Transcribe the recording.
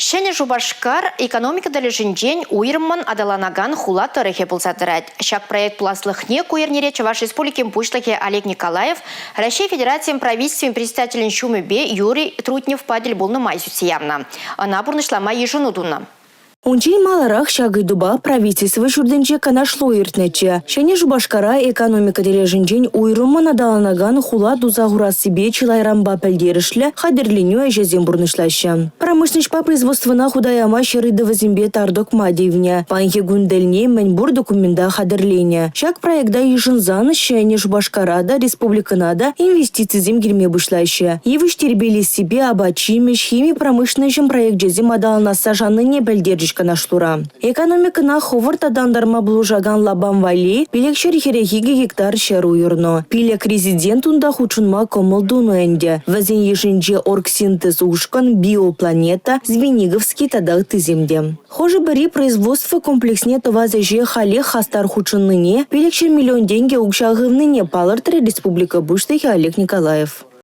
Шәне Жубашкар экономика дәлешінжен уйрымман адаланаган хула тарихе болсатырад. Шак проект пласлыхне куернере Чуваш Республикин пушлыке Олег Николаев, Россия Федерациям правительствен председателен Шумебе Юрий Трутнев падель болны майсусе явна. Она бурнышлама ежунудуна. Унчей маларах шагай дуба правительство шурденче канашло иртнече. Шәне Жубашкара экономика дележинчен уйрымман адаланаган хула дузагура себе чилайрамба пәлдерішлі хадерленю әжезен бурнышлашы. Промышленность по производству худаяма шерыдова зембе тардок мадивня. Панхи гундельне мәнбур документа хадерлене. Шак проекта ежинзан Шәне Жубашкарада республиканада инвестиции земгерме вышлаще. Евыш тербели себе абачимеш хими промышленность проект жезем адаланаса жаныне пәлдеріш канашлура. Экономика на ховарта дандарма блужаган лабам вали, пилек шерихерехиге гектар шеру юрно. Пилек резидентунда хучунма комолдуну энде. Вазен ежинже оргсинтез ушкан биопланета Звениговский тадах тыземде. Хоже бери производство комплексне товазеже хале хастар хучунныне, пилек шер миллион деньги укшагывныне палыртре республика буштахи Олег Николаев.